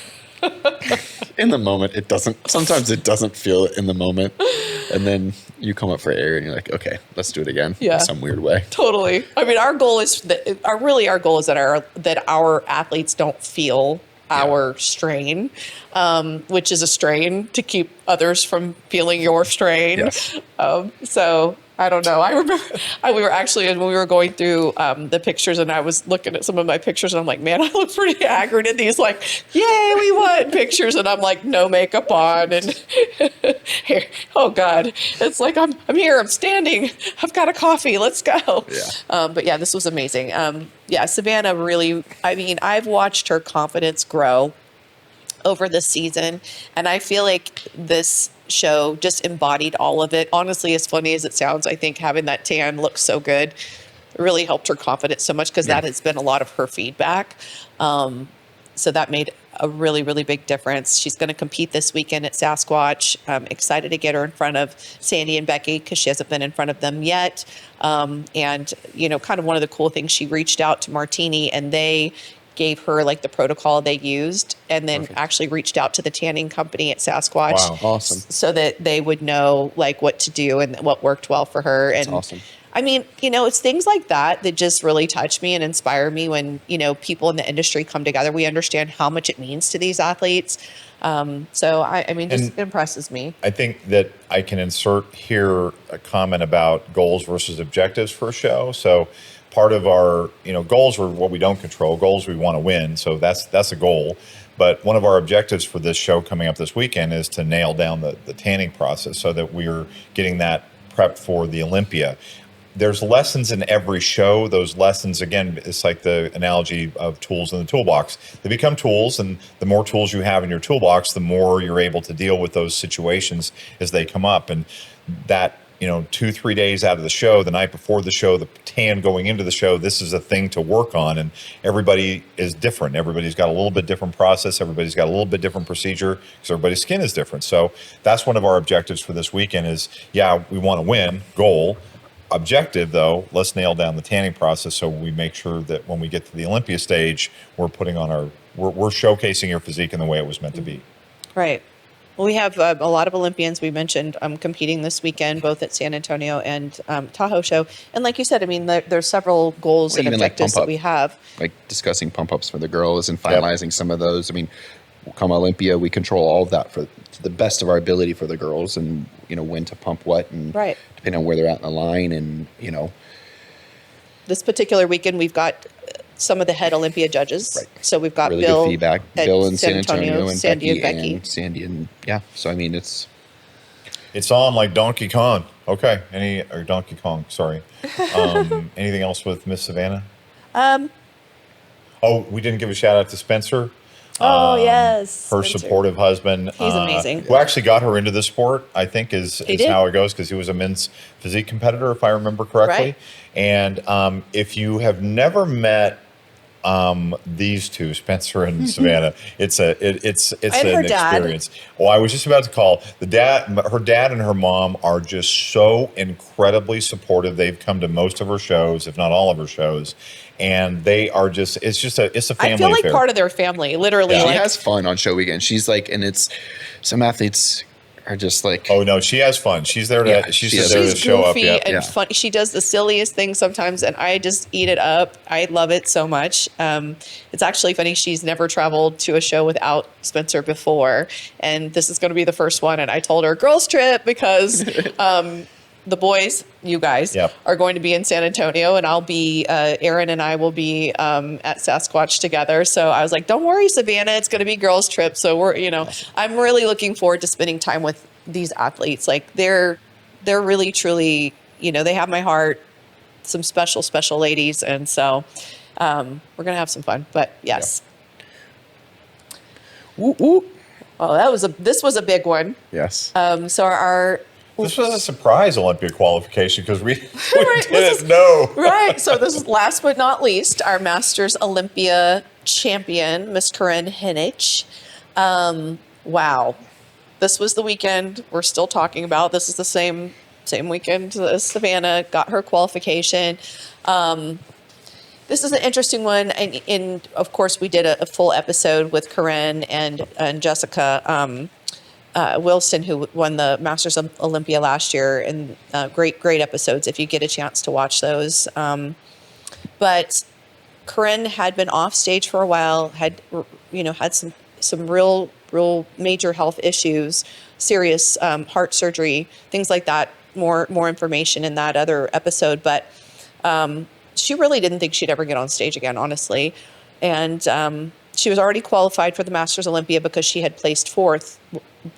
In the moment, it doesn't. Sometimes it doesn't feel it in the moment, and then you come up for air, and you're like, okay, let's do it again. Yeah, in some weird way. Totally. I mean, our goal is that our athletes don't feel our strain, which is a strain to keep others from feeling your strain. Yes. So I don't know. I remember we were actually, when we were going through the pictures, and I was looking at some of my pictures, and I'm like, man, I look pretty haggard in these, yay, we won pictures. And I'm no makeup on. And here, oh God, it's I'm here, I'm standing, I've got a coffee, let's go. Yeah. But yeah, this was amazing. Savannah really, I've watched her confidence grow over the season, and I feel like this show just embodied all of it. Honestly, as funny as it sounds, I think having that tan look so good really helped her confidence so much, because that has been a lot of her feedback. So that made a really, really big difference. She's going to compete this weekend at Sasquatch. I'm excited to get her in front of Sandy and Becky, because she hasn't been in front of them yet. And kind of one of the cool things, she reached out to Martini, and they gave her the protocol they used, and then actually reached out to the tanning company at Sasquatch. Wow, awesome. So that they would know what to do and what worked well for her. That's and awesome. I mean, it's things like that just really touch me and inspire me when, people in the industry come together. We understand how much it means to these athletes. Just impresses me. I think that I can insert here a comment about goals versus objectives for a show. So part of our, goals are what we don't control. Goals we want to win. So that's a goal. But one of our objectives for this show coming up this weekend is to nail down the tanning process, so that we're getting that prepped for the Olympia. There's lessons in every show. Those lessons, again, it's like the analogy of tools in the toolbox. They become tools, and the more tools you have in your toolbox, the more you're able to deal with those situations as they come up. And that, 2-3 days out of the show, the night before the show, the tan going into the show, this is a thing to work on. And everybody is different. Everybody's got a little bit different process. Everybody's got a little bit different procedure, because everybody's skin is different. So that's one of our objectives for this weekend is, we want to win, goal. Objective, though, let's nail down the tanning process, so we make sure that when we get to the Olympia stage, we're putting on we're showcasing your physique in the way it was meant to be. Right. Well, we have a lot of Olympians. We mentioned competing this weekend, both at San Antonio and Tahoe show. And like you said, I mean, there's several goals and objectives that we have. Like discussing pump ups for the girls and finalizing some of those. I mean, come Olympia, we control all of that to the best of our ability for the girls, and when to pump what, and depending on where they're at in the line, and This particular weekend, we've got some of the head Olympia judges. Right. So we've got really Bill good feedback. Bill in San Antonio, and Sandy Becky. Sandy and So I mean, it's on like Donkey Kong. Okay. Or Donkey Kong. Sorry. Anything else with Miss Savannah? We didn't give a shout out to Spencer. Yes. Her Spencer. Supportive husband. He's amazing. Who actually got her into the sport, I think is how it goes, because he was a men's physique competitor, if I remember correctly. Right. And if you have never met these two, Spencer and Savannah, it's an experience. Well, I was just about to call her dad and her mom are just so incredibly supportive. They've come to most of her shows, if not all of her shows. And they are it's a family I feel like affair. part of their family, literally. She has fun on show weekend. She's like, and it's some athletes are just like, oh no, she has fun. She's there to she's there to show up. Yeah, and fun. She does the silliest things sometimes, and I just eat it up. I love it so much. It's actually funny. She's never traveled to a show without Spencer before, and this is going to be the first one. And I told her girls trip because the boys, you guys, are going to be in San Antonio, and I'll be, Aaron and I will be at Sasquatch together. So I was like, don't worry, Savannah, it's going to be girls trip. So I'm really looking forward to spending time with these athletes. Like they're really, truly, they have my heart, some special, special ladies. And so we're going to have some fun, but yes. Whoop, whoop. Oh, this was a big one. Yes. So this was a surprise Olympia qualification because we didn't know. Right. So this is last but not least, our Masters Olympia champion, Miss Karin Henich. Wow. This was the weekend we're still talking about. This is the same weekend as Savannah got her qualification. This is an interesting one. And of course, we did a full episode with Karin and Jessica Wilson, who won the Masters of Olympia last year, and great episodes if you get a chance to watch those. But Karin had been off stage for a while, had some real major health issues, serious heart surgery, things like that. More information in that other episode, but she really didn't think she'd ever get on stage again, honestly, and she was already qualified for the Masters Olympia because she had placed fourth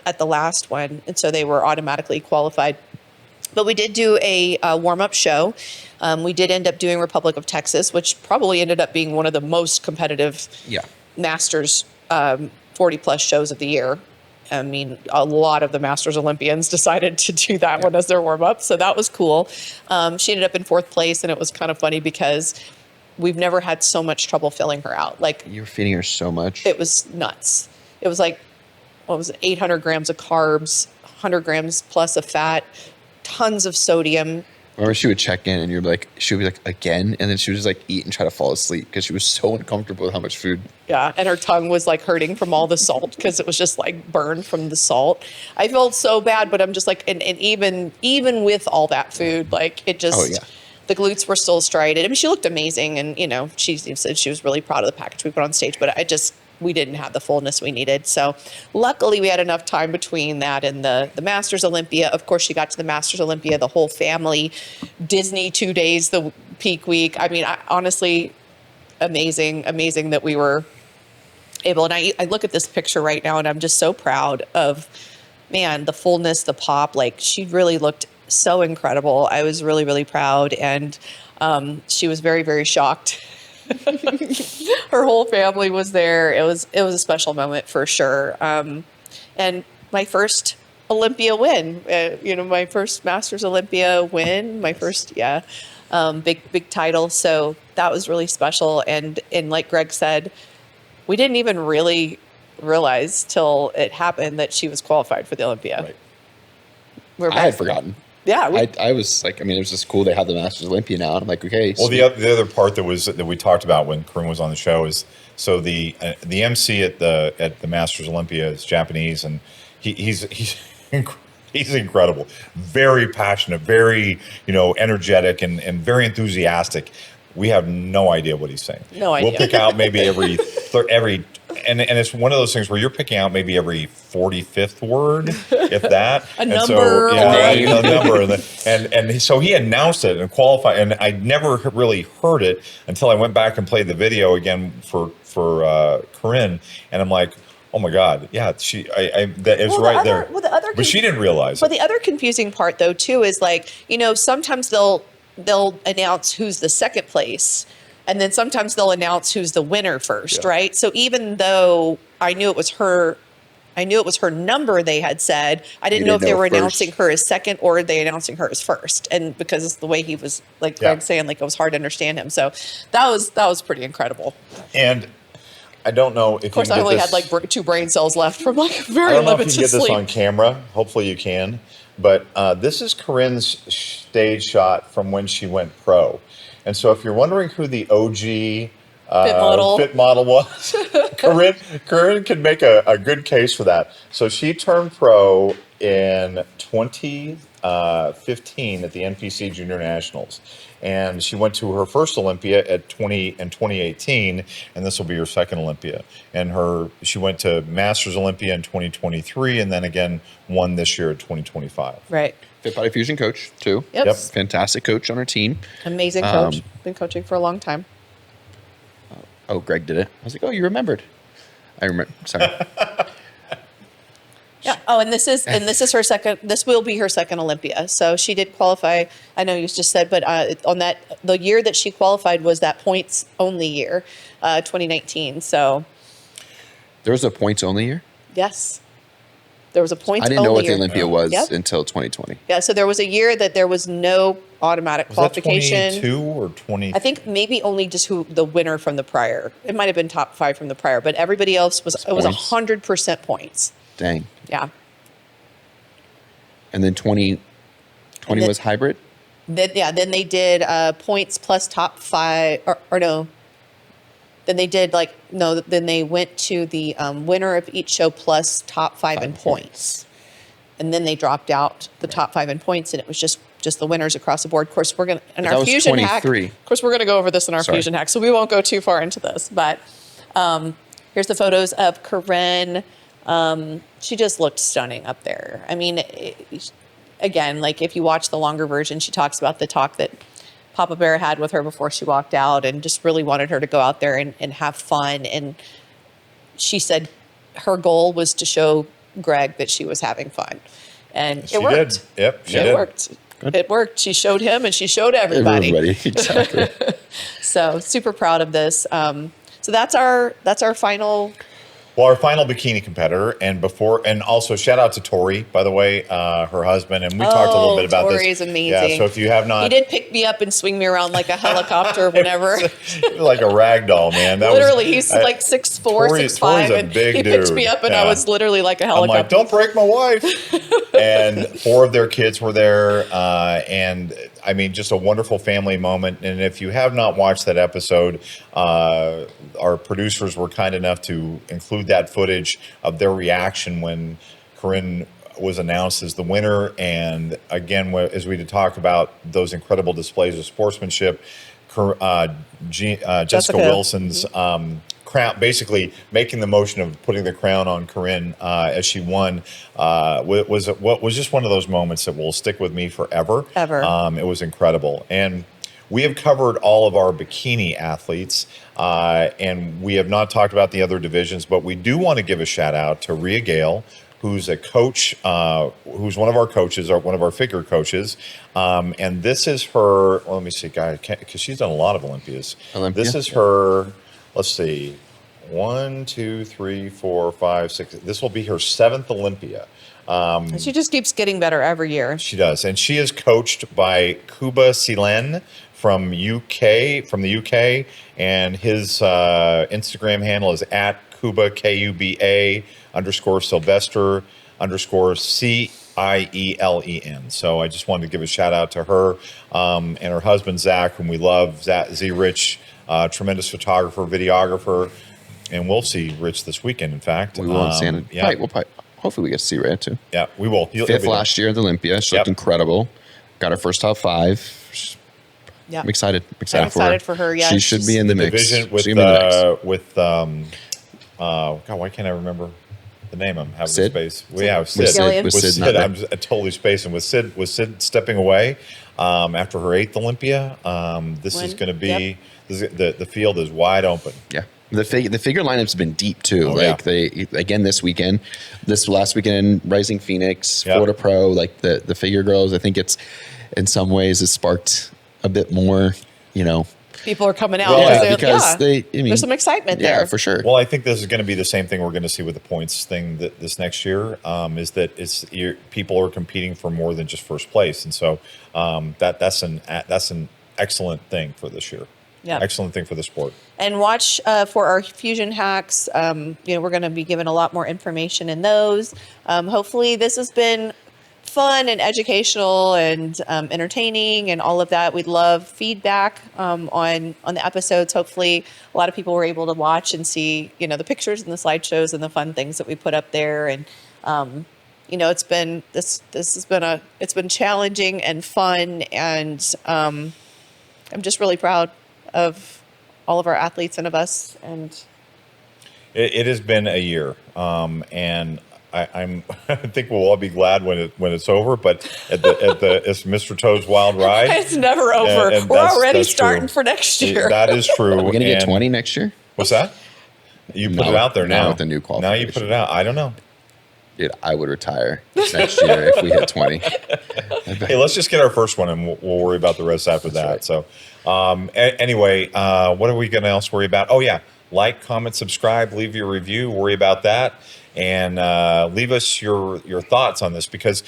at the last one, and so they were automatically qualified. But we did do a warm-up show. We did end up doing Republic of Texas, which probably ended up being one of the most competitive Masters 40-plus shows of the year. I mean, a lot of the Masters Olympians decided to do that one as their warm-up, so that was cool. She ended up in fourth place, and it was kind of funny because we've never had so much trouble filling her out. Like, you're feeding her so much. It was nuts. It was like, 800 grams of carbs, 100 grams plus of fat, tons of sodium. Remember, she would check in, and she would be like, again? And then she would just like eat and try to fall asleep because she was so uncomfortable with how much food. Yeah, and her tongue was like hurting from all the salt because it was just like burned from the salt. I felt so bad, but I'm just like, and even with all that food, like it just, the glutes were still striated. I mean, she looked amazing, and she said she was really proud of the package we put on stage, but we didn't have the fullness we needed. So luckily we had enough time between that and the Masters Olympia. Of course, she got to the Masters Olympia, the whole family, Disney 2 days, the peak week. I mean, honestly, amazing that we were able. And I look at this picture right now and I'm just so proud of, man, the fullness, the pop. Like she really looked so incredible. I was really, really proud. And she was very, very shocked. Her whole family was there. It was a special moment for sure. And my first Olympia win, my first Masters Olympia win, my first, big title. So that was really special. And like Greg said, we didn't even really realize till it happened that she was qualified for the Olympia. Right. I had forgotten. Yeah, I was like, I mean, it was just cool they have the Masters Olympia now. And I'm like, okay. Well, the other part that we talked about when Karin was on the show is so the MC at the Masters Olympia is Japanese, and he's he's incredible, very passionate, very energetic, and very enthusiastic. We have no idea what he's saying. No idea. We'll pick out maybe every and it's one of those things where you're picking out maybe every 45th word, if that. A number. And so he announced it and qualified, and I never really heard it until I went back and played the video again for Karin, and I'm like, oh my God, yeah, that is right there. But she didn't realize it. But the other confusing part, though, too, is like, sometimes they'll announce who's the second place, and then sometimes they'll announce who's the winner first, right? So even though I knew it was her number they had said, I didn't know if they were announcing her as second or they announcing her as first. And because it's the way he was, like Greg's saying, like it was hard to understand him. So that was pretty incredible. And I don't know if of course I only had like 2 brain cells left from like very limited sleep. I don't know if you can get this on camera. Hopefully you can. But this is Karin's stage shot from when she went pro. And so if you're wondering who the OG fit model was, Karin can make a good case for that. So she turned pro in 2015 at the NPC Junior Nationals. And she went to her first Olympia in 2018, and this will be her second Olympia. And she went to Masters Olympia in 2023, and then again won this year at 2025. Right. FitBody Fusion coach too. Yep. Fantastic coach on her team. Amazing coach. Been coaching for a long time. Oh, Greg did it. I was like, oh, you remembered. I remember. Sorry. Yeah. Oh, and this is her second. This will be her second Olympia. So she did qualify. I know you just said, but on the year that she qualified was that points only year, 2019. So there was a points only year. Yes, there was a points. I didn't know what the year. Olympia was until 2020. Yeah. So there was a year that there was no automatic qualification. Was that 22 or 20? I think maybe only just who the winner from the prior. It might have been top 5 from the prior, but everybody else was 100% points. Dang. Yeah. And then 2020 was hybrid? Then they did points plus top 5, or no. Then they did then they went to the winner of each show plus top 5 in points. And then they dropped out the top 5 in points, and it was just the winners across the board. Of course, we're going to, in our Fusion hack, of course, we're going to go over this in our Fusion hack, so we won't go too far into this. But here's the photos of Karin. She just looked stunning up there. I mean, again, like if you watch the longer version, she talks about the talk that Papa Bear had with her before she walked out and just really wanted her to go out there and have fun. And she said her goal was to show Greg that she was having fun. And it worked. Yep, it worked. Good. It worked. She showed him and she showed everybody. Exactly. So super proud of this. So that's our final. Well, our final bikini competitor, and also shout out to Tori, by the way, her husband, and we talked a little bit about this. Tori's amazing. Yeah, so if you have not, he did pick me up and swing me around like a helicopter whenever. Like a rag doll, man. He's like 6'4", 6'5", and he picked me up, and I was literally like a helicopter. I'm like, don't break my wife. And 4 of their kids were there, and I mean, just a wonderful family moment. And if you have not watched that episode, our producers were kind enough to include that footage of their reaction when Karin was announced as the winner. And again, as we talk about those incredible displays of sportsmanship, Jessica Wilson's crown, basically making the motion of putting the crown on Karin as she won, was just one of those moments that will stick with me forever. It was incredible. And we have covered all of our bikini athletes, and we have not talked about the other divisions, but we do want to give a shout out to Rhea Gale, who's a coach, who's one of our coaches, or one of our figure coaches. And this is her, let me see, guys, because she's done a lot of Olympias. This is her, let's see, 1, 2, 3, 4, 5, 6. This will be her 7th Olympia. And she just keeps getting better every year. She does. And she is coached by Kuba Silen from the UK, and his Instagram handle is at Kuba, KUBA _Sylvester _CIELEN. So I just wanted to give a shout out to her and her husband, Zach, whom we love, Z Rich, tremendous photographer, videographer. And we'll see Rich this weekend, in fact. We will in Santa. Yeah. We'll hopefully we get to see Rhea too. Yeah, we will. He'll Fifth be there. last year at the Olympia. She looked incredible. Got her first top 5. Yeah. I'm excited. I'm excited for her. Yeah, She should be in the mix. Division with She's gonna be in the mix. God, why can't I remember the name? I'm having Sid? space. Well, yeah, with Sid. With Sid, not I'm there. totally spacing. With Sid stepping away after her 8th Olympia, this is going to be the field is wide open. Yeah. The figure lineup's been deep too. Oh, like they again this last weekend, Rising Phoenix, Yeah. Florida Pro, like the figure girls. I think it's in some ways has sparked a bit more, People are coming out Well, because there's some excitement there. Yeah, for sure. Well, I think this is going to be the same thing we're going to see with the points thing this next year. Is that people are competing for more than just first place, and so that's an excellent thing for this year. Yeah. Excellent thing for the sport. And watch for our fusion hacks. We're going to be giving a lot more information in those. Hopefully, this has been fun and educational and entertaining and all of that. We'd love feedback on the episodes. Hopefully, a lot of people were able to watch and see the pictures and the slideshows and the fun things that we put up there. And it's been it's been challenging and fun, and I'm just really proud of all of our athletes and of us. And it has been a year, and I think we'll all be glad when it's over. But it's Mr. Toad's Wild Ride. it's never over. And We're already that's starting true. for next year. That is true. We're gonna get 20 next year. What's that? You put No, it out there now now. with the new Now you qualification. put it out. I don't know. Dude, I would retire next year if we hit 20. Hey, let's just get our first one, and we'll worry about the rest after that. right. So, anyway, what are we going to else worry about? Oh yeah, like, comment, subscribe, leave your review. Worry about that, and leave us your thoughts on this, because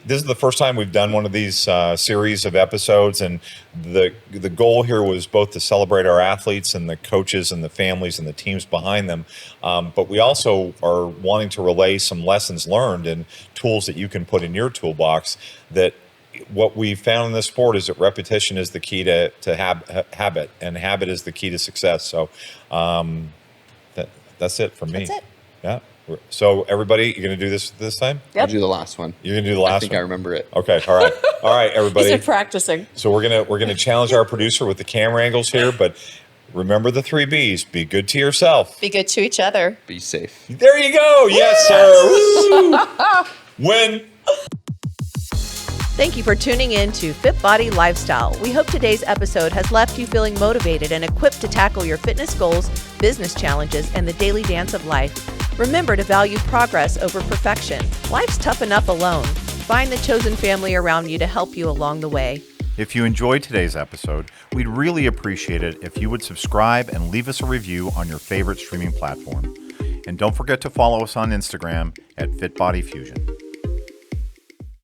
this is the first time we've done one of these series of episodes, and the goal here was both to celebrate our athletes and the coaches and the families and the teams behind them, but we also are wanting to relay some lessons learned and tools that you can put in your toolbox. That what we found in this sport is that repetition is the key to habit, and habit is the key to success. So that's it for me. That's it. Yeah. So everybody, you're going to do this time? Yep. I'll do the last one. You're going to do the last I think one? I remember it. Okay. All right. All right, He's everybody. been practicing. So we're gonna challenge our producer with the camera angles here, but remember the 3 B's: be good to yourself. Be good to each other. Be safe. There you go. Yes, sir. Woo! Win. Thank you for tuning in to FitBody Lifestyle. We hope today's episode has left you feeling motivated and equipped to tackle your fitness goals, business challenges, and the daily dance of life. Remember to value progress over perfection. Life's tough enough alone. Find the chosen family around you to help you along the way. If you enjoyed today's episode, we'd really appreciate it if you would subscribe and leave us a review on your favorite streaming platform. And don't forget to follow us on Instagram at FitBodyFusion.